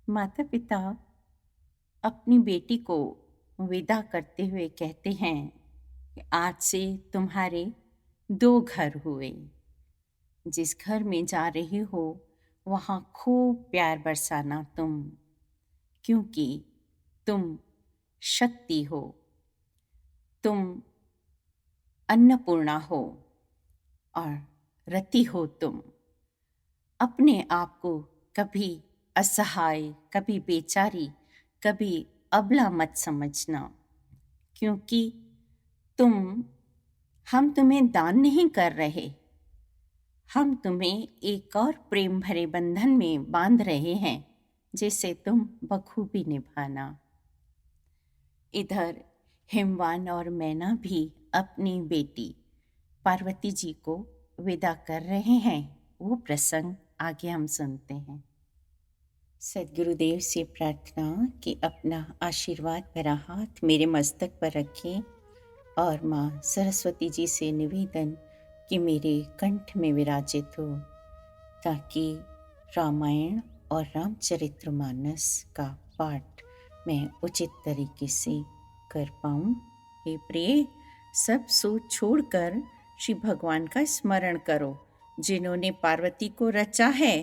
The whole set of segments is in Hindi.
माता पिता अपनी बेटी को विदा करते हुए कहते हैं कि आज से तुम्हारे दो घर हुए। जिस घर में जा रही हो वहाँ खूब प्यार बरसाना तुम, क्योंकि तुम शक्ति हो, तुम अन्नपूर्णा हो और रति हो तुम। अपने आप को कभी असहाय, कभी बेचारी, कभी अबला मत समझना, क्योंकि तुम हम तुम्हें दान नहीं कर रहे, हम तुम्हें एक और प्रेम भरे बंधन में बांध रहे हैं जिसे तुम बखूबी निभाना। इधर हिमवान और मैना भी अपनी बेटी पार्वती जी को विदा कर रहे हैं। वो प्रसंग आगे हम सुनते हैं। सद्गुरुदेव से प्रार्थना कि अपना आशीर्वाद भरा हाथ मेरे मस्तक पर रखें और माँ सरस्वती जी से निवेदन कि मेरे कंठ में विराजित हो, ताकि रामायण और रामचरितमानस का पाठ मैं उचित तरीके से कर पाऊँ। हे प्रिय, सब सोच छोड़कर श्री भगवान का स्मरण करो। जिन्होंने पार्वती को रचा है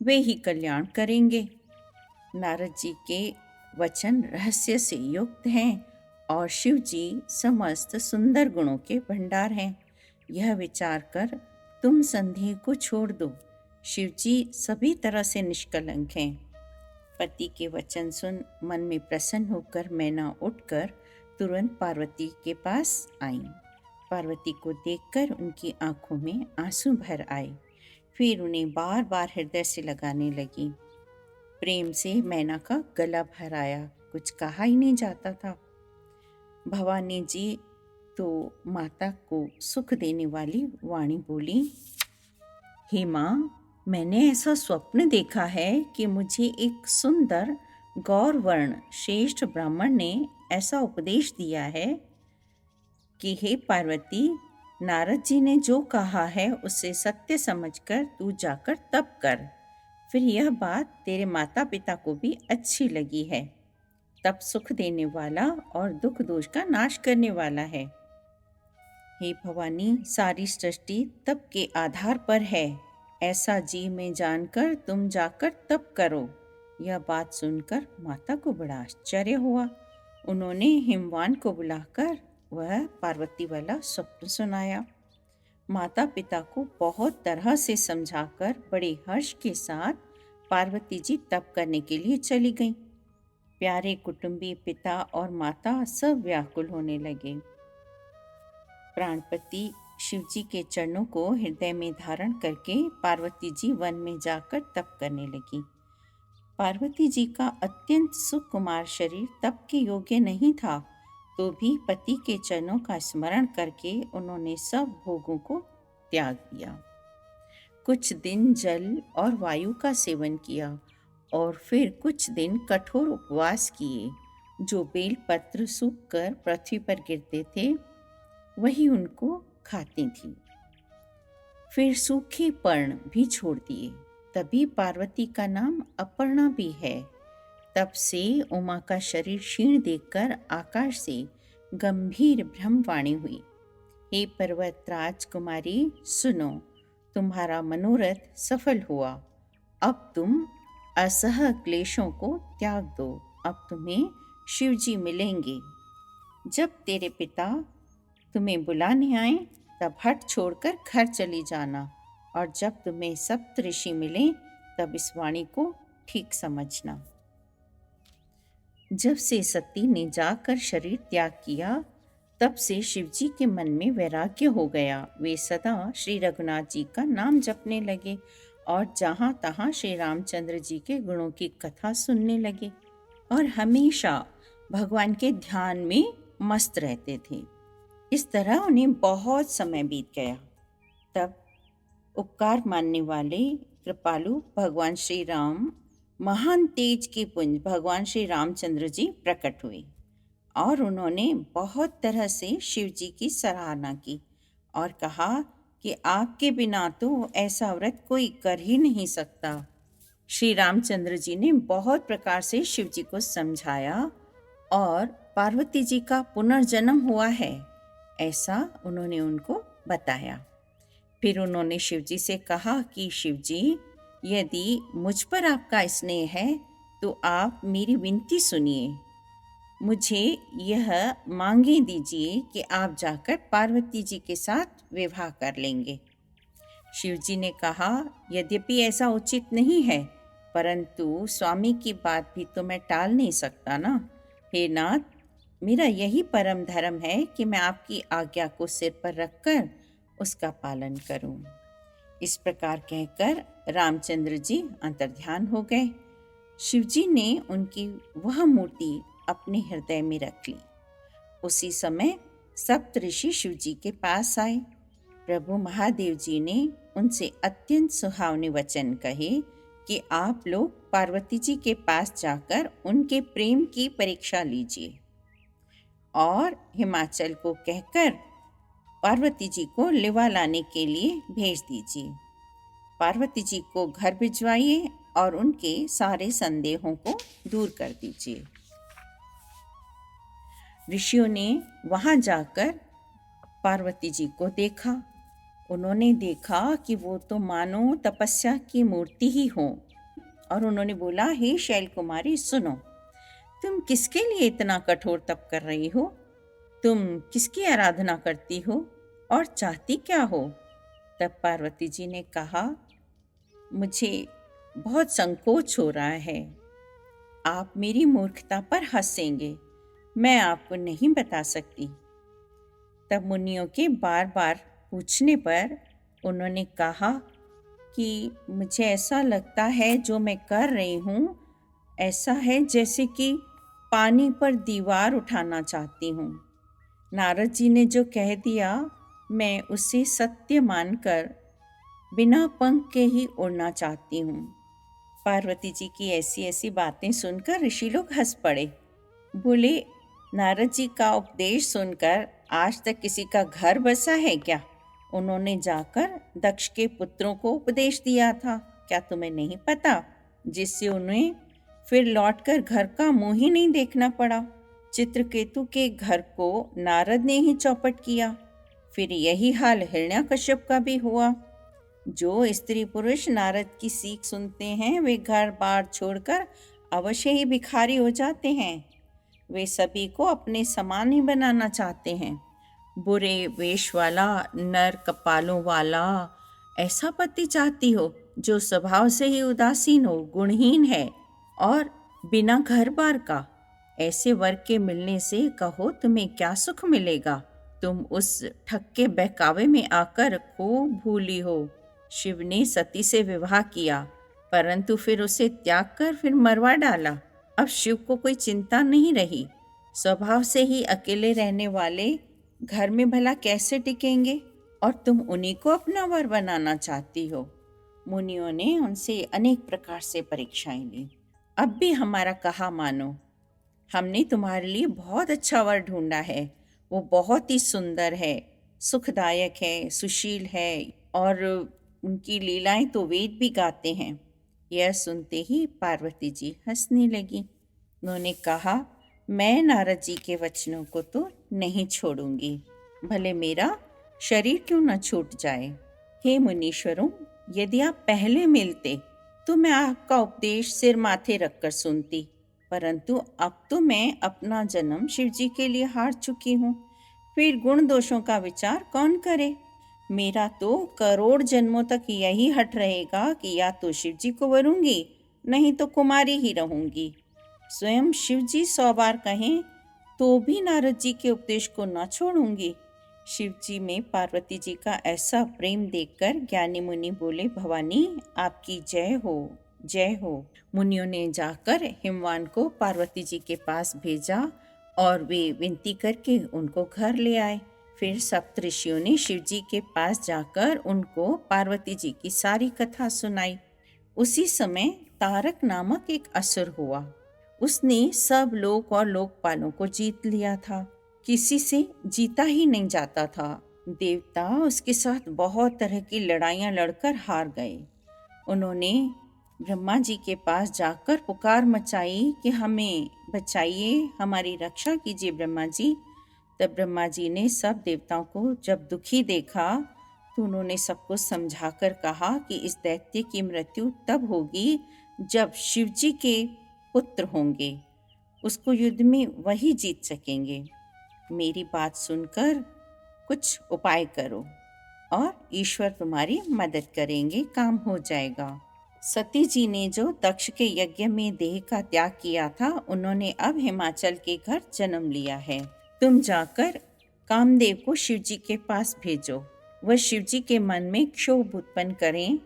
वे ही कल्याण करेंगे। नारद जी के वचन रहस्य से युक्त हैं और शिव जी समस्त सुंदर गुणों के भंडार हैं। यह विचार कर तुम संदेह को छोड़ दो। शिव जी सभी तरह से निष्कलंक हैं। पति के वचन सुन मन में प्रसन्न होकर मैना उठकर तुरंत पार्वती के पास आई। पार्वती को देखकर उनकी आंखों में आंसू भर आए। फिर उन्हें बार बार हृदय से लगाने लगी। प्रेम से मैना का गला भर आया, कुछ कहा ही नहीं जाता था। भवानी जी तो माता को सुख देने वाली वाणी बोली, हे माँ, मैंने ऐसा स्वप्न देखा है कि मुझे एक सुंदर गौरवर्ण श्रेष्ठ ब्राह्मण ने ऐसा उपदेश दिया है कि हे पार्वती, नारद जी ने जो कहा है उसे सत्य समझकर तू जाकर तप कर। फिर यह बात तेरे माता पिता को भी अच्छी लगी है। तप सुख देने वाला और दुख दोष का नाश करने वाला है। हे भवानी, सारी सृष्टि तप के आधार पर है, ऐसा जी में जानकर तुम जाकर तप करो। यह बात सुनकर माता को बड़ा आश्चर्य हुआ। उन्होंने हिमवान को बुलाकर वह पार्वती वाला स्वप्न सुनाया। माता पिता को बहुत तरह से समझाकर बड़े हर्ष के साथ पार्वती जी तप करने के लिए चली गईं। प्यारे कुटुंबी पिता और माता सब व्याकुल होने लगे। प्राणपति शिव जी के चरणों को हृदय में धारण करके पार्वती जी वन में जाकर तप करने लगी। पार्वती जी का अत्यंत सुकुमार शरीर तप के योग्य नहीं था, तो भी पति के चरणों का स्मरण करके उन्होंने सब भोगों को त्याग दिया। कुछ दिन जल और वायु का सेवन किया और फिर कुछ दिन कठोर उपवास किए। जो बेलपत्र सूखकर पृथ्वी पर गिरते थे वही उनको खाती थी। फिर सूखे पर्ण भी छोड़ दिए। तभी पार्वती का नाम अपर्णा भी है। तब से उमा का शरीर क्षीण देखकर आकाश से गंभीर ब्रह्मवाणी हुई, हे पर्वत राजकुमारी, सुनो, तुम्हारा मनोरथ सफल हुआ। अब तुम असह क्लेशों को त्याग दो। अब तुम्हें शिवजी मिलेंगे। जब तेरे पिता तुम्हें बुलाने आए तब हट छोड़कर घर चली जाना, और जब तुम्हें सप्त ऋषि मिले तब इस वाणी को ठीक समझना। जब से सती ने जाकर शरीर त्याग किया तब से शिवजी के मन में वैराग्य हो गया। वे सदा श्री रघुनाथ जी का नाम जपने लगे और जहाँ तहाँ श्री रामचंद्र जी के गुणों की कथा सुनने लगे और हमेशा भगवान के ध्यान में मस्त रहते थे। इस तरह उन्हें बहुत समय बीत गया। तब उपकार मानने वाले कृपालु भगवान श्री राम, महान तेज के पुंज भगवान श्री रामचंद्र जी प्रकट हुए और उन्होंने बहुत तरह से शिव जी की सराहना की और कहा कि आपके बिना तो ऐसा व्रत कोई कर ही नहीं सकता। श्री रामचंद्र जी ने बहुत प्रकार से शिव जी को समझाया और पार्वती जी का पुनर्जन्म हुआ है, ऐसा उन्होंने उनको बताया। फिर उन्होंने शिव जी से कहा कि शिव जी, यदि मुझ पर आपका स्नेह है तो आप मेरी विनती सुनिए। मुझे यह मांगे दीजिए कि आप जाकर पार्वती जी के साथ विवाह कर लेंगे। शिव जी ने कहा, यद्यपि ऐसा उचित नहीं है, परंतु स्वामी की बात भी तो मैं टाल नहीं सकता ना। हे नाथ, मेरा यही परम धर्म है कि मैं आपकी आज्ञा को सिर पर रखकर उसका पालन करूं। इस प्रकार कहकर रामचंद्र जी अंतर्ध्यान हो गए। शिव जी ने उनकी वह मूर्ति अपने हृदय में रख ली। उसी समय सप्तऋषि शिव जी के पास आए। प्रभु महादेव जी ने उनसे अत्यंत सुहावने वचन कहे कि आप लोग पार्वती जी के पास जाकर उनके प्रेम की परीक्षा लीजिए और हिमाचल को कहकर पार्वती जी को लिवा लाने के लिए भेज दीजिए। पार्वती जी को घर भिजवाइए और उनके सारे संदेहों को दूर कर दीजिए। ऋषियों ने वहां जाकर पार्वती जी को देखा। उन्होंने देखा कि वो तो मानो तपस्या की मूर्ति ही हो, और उन्होंने बोला, हे शैल कुमारी, सुनो, तुम किसके लिए इतना कठोर तप कर रही हो? तुम किसकी आराधना करती हो और चाहती क्या हो? तब पार्वती जी ने कहा, मुझे बहुत संकोच हो रहा है। आप मेरी मूर्खता पर हंसेंगे, मैं आपको नहीं बता सकती। तब मुनियों के बार बार पूछने पर उन्होंने कहा कि मुझे ऐसा लगता है जो मैं कर रही हूँ ऐसा है जैसे कि पानी पर दीवार उठाना चाहती हूँ। नारद जी ने जो कह दिया, मैं उसे सत्य मानकर बिना पंख के ही उड़ना चाहती हूँ। पार्वती जी की ऐसी ऐसी बातें सुनकर ऋषि लोग हंस पड़े। बोले, नारद जी का उपदेश सुनकर आज तक किसी का घर बसा है क्या? उन्होंने जाकर दक्ष के पुत्रों को उपदेश दिया था, क्या तुम्हें नहीं पता? जिससे उन्हें फिर लौटकर घर का मुंह ही नहीं देखना पड़ा। चित्रकेतु के घर को नारद ने ही चौपट किया। फिर यही हाल हिरण्यकश्यप का भी हुआ। जो स्त्री पुरुष नारद की सीख सुनते हैं वे घर बार छोड़कर अवश्य ही भिखारी हो जाते हैं। वे सभी को अपने समान ही बनाना चाहते हैं। बुरे वेश वाला, नर कपालों वाला ऐसा पति चाहती हो जो स्वभाव से ही उदासीन हो, गुणहीन है और बिना घर बार का। ऐसे वर के मिलने से कहो तुम्हें क्या सुख मिलेगा? तुम उस ठग के बहकावे में आकर खूब भूली हो। शिव ने सती से विवाह किया, परंतु फिर उसे त्याग कर फिर मरवा डाला। अब शिव को कोई चिंता नहीं रही। स्वभाव से ही अकेले रहने वाले घर में भला कैसे टिकेंगे, और तुम उन्हीं को अपना वर बनाना चाहती हो। मुनियों ने उनसे अनेक प्रकार से परीक्षाएं ली। अब भी हमारा कहा मानो, हमने तुम्हारे लिए बहुत अच्छा वर ढूंढा है। वो बहुत ही सुंदर है, सुखदायक है, सुशील है और उनकी लीलाएं तो वेद भी गाते हैं। यह सुनते ही पार्वती जी हंसने लगी। उन्होंने कहा, मैं नारद जी के वचनों को तो नहीं छोड़ूंगी, भले मेरा शरीर क्यों न छूट जाए। हे मुनीश्वरों, यदि आप पहले मिलते तो मैं आपका उपदेश सिर माथे रखकर सुनती, परंतु अब तो मैं अपना जन्म शिव जी के लिए हार चुकी हूँ। फिर गुण दोषों का विचार कौन करे? मेरा तो करोड़ जन्मों तक यही हट रहेगा कि या तो शिव जी को वरूंगी, नहीं तो कुमारी ही रहूंगी। स्वयं शिव जी 100 बार कहें तो भी नारद जी के उपदेश को न छोड़ूंगी। शिव जी में पार्वती जी का ऐसा प्रेम देखकर ज्ञानी मुनि बोले, भवानी आपकी जय हो, जय हो। मुनियों ने जाकर हिमवान को पार्वती जी के पास भेजा और वे विनती करके उनको घर ले आए। फिर सप्तऋषियों ने शिव जी के पास जाकर उनको पार्वती जी की सारी कथा सुनाई। उसी समय तारक नामक एक असुर हुआ। उसने सब लोक और लोकपालों को जीत लिया था। किसी से जीता ही नहीं जाता था। देवता उसके साथ बहुत तरह की लड़ाइयाँ लड़कर हार गए। उन्होंने ब्रह्मा जी के पास जाकर पुकार मचाई कि हमें बचाइए, हमारी रक्षा कीजिए ब्रह्मा जी। तब ब्रह्मा जी ने सब देवताओं को जब दुखी देखा तो उन्होंने सबको समझाकर कहा कि इस दैत्य की मृत्यु तब होगी जब शिव जी के पुत्र होंगे, उसको युद्ध में वही जीत सकेंगे। मेरी बात सुनकर कुछ उपाय करो और ईश्वर तुम्हारी मदद करेंगे, काम हो जाएगा। सती जी ने जो दक्ष के यज्ञ में देह का त्याग किया था, उन्होंने अब हिमाचल के घर जन्म लिया है। तुम जाकर कामदेव को शिव जी के पास भेजो, वह शिव जी के मन में क्षोभ उत्पन्न करें,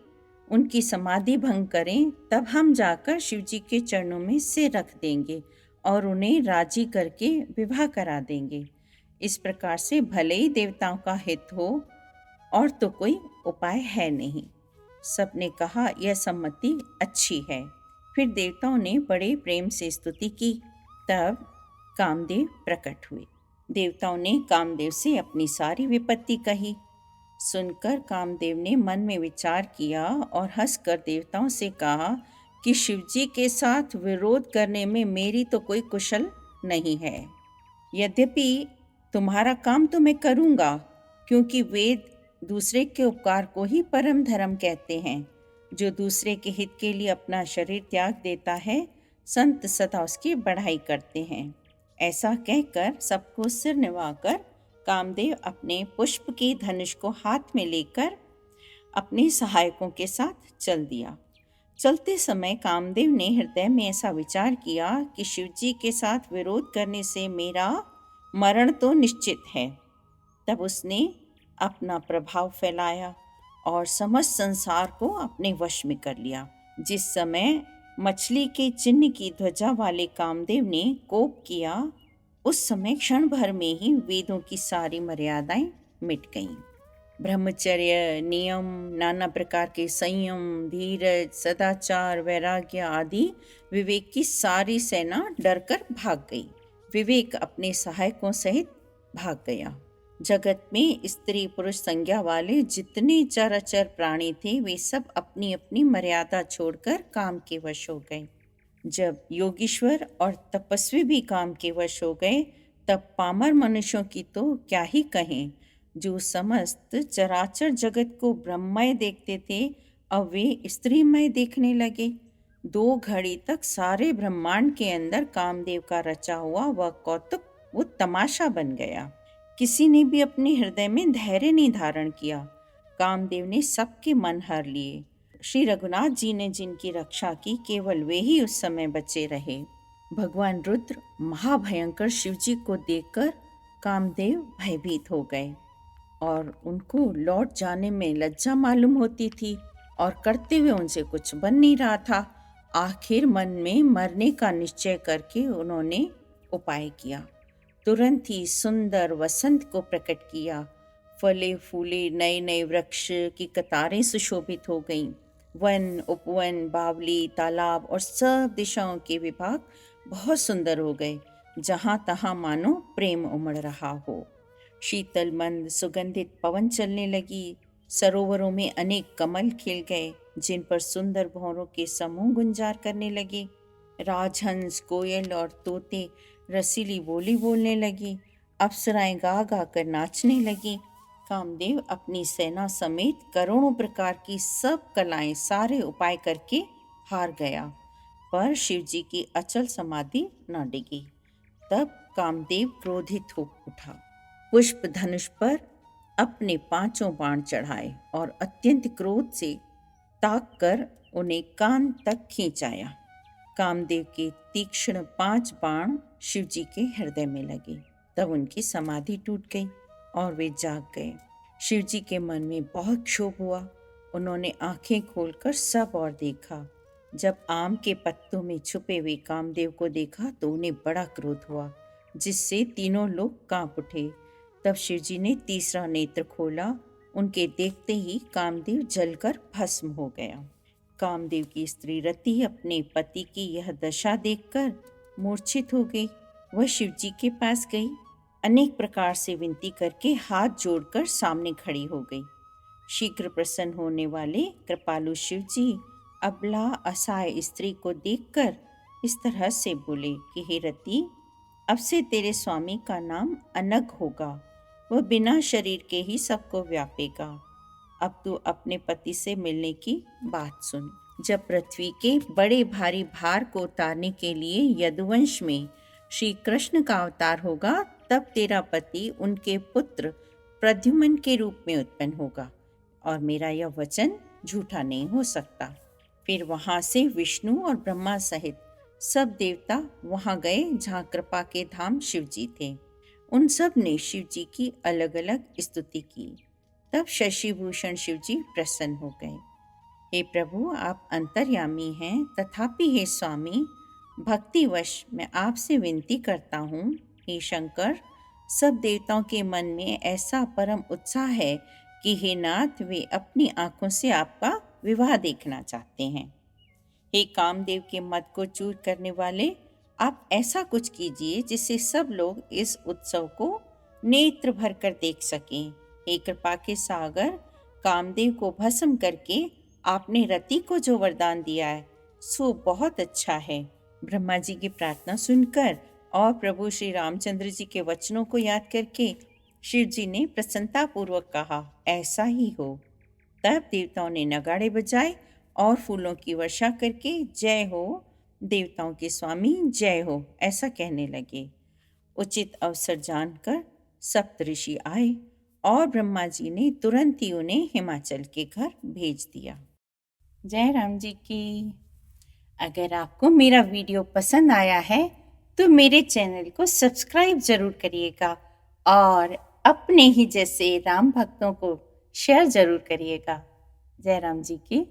उनकी समाधि भंग करें, तब हम जाकर शिव जी के चरणों में सिर रख देंगे और उन्हें राजी करके विवाह करा देंगे। इस प्रकार से भले ही देवताओं का हित हो, और तो कोई उपाय है नहीं। सबने कहा यह सम्मति अच्छी है। फिर देवताओं ने बड़े प्रेम से स्तुति की। तब कामदेव प्रकट हुए। देवताओं ने कामदेव से अपनी सारी विपत्ति कही। सुनकर कामदेव ने मन में विचार किया और हंसकर देवताओं से कहा कि शिवजी के साथ विरोध करने में मेरी तो कोई कुशल नहीं है। यद्यपि तुम्हारा काम तो मैं करूँगा, क्योंकि वेद दूसरे के उपकार को ही परम धर्म कहते हैं। जो दूसरे के हित के लिए अपना शरीर त्याग देता है, संत सदा उसकी बढ़ाई करते हैं। ऐसा कहकर सबको सिर निभाकर कामदेव अपने पुष्प की धनुष को हाथ में लेकर अपने सहायकों के साथ चल दिया। चलते समय कामदेव ने हृदय में ऐसा विचार किया कि शिवजी के साथ विरोध करने से मेरा मरण तो निश्चित है। तब उसने अपना प्रभाव फैलाया और समस्त संसार को अपने वश में कर लिया। जिस समय मछली के चिन्ह की ध्वजा वाले कामदेव ने कोप किया, उस समय क्षण भर में ही वेदों की सारी मर्यादाएं मिट गईं। ब्रह्मचर्य, नियम, नाना प्रकार के संयम, धीरज, सदाचार, वैराग्य आदि विवेक की सारी सेना डरकर भाग गई। विवेक अपने सहायकों सहित भाग गया। जगत में स्त्री पुरुष संज्ञा वाले जितने चराचर प्राणी थे, वे सब अपनी अपनी मर्यादा छोड़कर काम के वश हो गए। जब योगीश्वर और तपस्वी भी काम के वश हो गए, तब पामर मनुष्यों की तो क्या ही कहें। जो समस्त चराचर जगत को ब्रह्ममय देखते थे, अब वे स्त्रीमय देखने लगे। 2 घड़ी तक सारे ब्रह्मांड के अंदर कामदेव का रचा हुआ वह कौतुक वो तमाशा बन गया। किसी ने भी अपने हृदय में धैर्य नहीं धारण किया। कामदेव ने सबके मन हर लिए। श्री रघुनाथ जी ने जिनकी रक्षा की, केवल वे ही उस समय बचे रहे। भगवान रुद्र महाभयंकर शिवजी को देखकर कामदेव भयभीत हो गए और उनको लौट जाने में लज्जा मालूम होती थी और करते हुए उनसे कुछ बन नहीं रहा था। आखिर मन में मरने का निश्चय करके उन्होंने उपाय किया। तुरंत ही सुंदर वसंत को प्रकट किया। फले फूले नए नए वृक्ष की कतारें सुशोभित हो गईं। वन, उपवन, बावली, तालाब और सब दिशाओं के विभाग बहुत सुंदर हो गए। जहाँ तहाँ मानो प्रेम उमड़ रहा हो। शीतल मंद सुगंधित पवन चलने लगी। सरोवरों में अनेक कमल खिल गए, जिन पर सुंदर भंवरों के समूह गुंजार करने लगे। राजहंस, कोयल और तोते रसीली बोली बोलने लगी। अप्सराएं गा गा कर नाचने लगी। कामदेव अपनी सेना समेत करोड़ों प्रकार की सब कलाएं, सारे उपाय करके हार गया, पर शिवजी की अचल समाधि न डिगी। तब कामदेव क्रोधित हो उठा। पुष्प धनुष पर अपने 5 बाण चढ़ाए और अत्यंत क्रोध से ताक कर उन्हें कान तक खींचाया। कामदेव के तीक्ष्ण 5 बाण शिवजी के हृदय में लगे। तब उनकी समाधि टूट गई और वे जाग गए। शिवजी के मन में बहुत क्षोभ हुआ। उन्होंने आंखें खोलकर सब ओर देखा। जब आम के पत्तों में छुपे हुए कामदेव को देखा तो उन्हें बड़ा क्रोध हुआ, जिससे तीनों लोग कांप उठे। तब शिवजी ने तीसरा नेत्र खोला। उनके देखते ही कामदेव जलकर भस्म हो गया। कामदेव की स्त्री रति अपने पति की यह दशा देखकर मूर्छित हो गई। वह शिवजी के पास गई, अनेक प्रकार से विनती करके हाथ जोड़कर सामने खड़ी हो गई। शीघ्र प्रसन्न होने वाले कृपालु शिवजी अबला असहाय स्त्री को देखकर इस तरह से बोले कि हे रति, अब से तेरे स्वामी का नाम अनग होगा। वह बिना शरीर के ही सबको व्यापेगा। अब तू अपने पति से मिलने की बात सुन। जब पृथ्वी के बड़े भारी भार को उतारने के लिए यदुवंश में श्री कृष्ण का अवतार होगा, तब तेरा पति उनके पुत्र प्रद्युम्न के रूप में उत्पन्न होगा और मेरा यह वचन झूठा नहीं हो सकता। फिर वहां से विष्णु और ब्रह्मा सहित सब देवता वहां गए जहां कृपा के धाम शिव जी थे। उन सब ने शिव जी की अलग अलग स्तुति की। तब शशिभूषण शिव जी प्रसन्न हो गए। हे प्रभु, आप अंतर्यामी हैं, तथापि हे स्वामी, भक्तिवश मैं आपसे विनती करता हूँ। हे शंकर, सब देवताओं के मन में ऐसा परम उत्साह है कि हे नाथ, वे अपनी आंखों से आपका विवाह देखना चाहते हैं। हे कामदेव के मद को चूर करने वाले, आप ऐसा कुछ कीजिए जिससे सब लोग इस उत्सव को नेत्र भर कर देख सकें। हे कृपा के सागर, कामदेव को भस्म करके आपने रति को जो वरदान दिया है सो बहुत अच्छा है। ब्रह्मा जी की प्रार्थना सुनकर और प्रभु श्री रामचंद्र जी के वचनों को याद करके शिव जी ने प्रसन्नता पूर्वक कहा, ऐसा ही हो। तब देवताओं ने नगाड़े बजाए और फूलों की वर्षा करके जय हो देवताओं के स्वामी, जय हो, ऐसा कहने लगे। उचित अवसर जानकर सप्तऋषि आए और ब्रह्मा जी ने तुरंत ही उन्हें हिमाचल के घर भेज दिया। जय राम जी की। अगर आपको मेरा वीडियो पसंद आया है तो मेरे चैनल को सब्सक्राइब जरूर करिएगा और अपने ही जैसे राम भक्तों को शेयर जरूर करिएगा। जय राम जी की।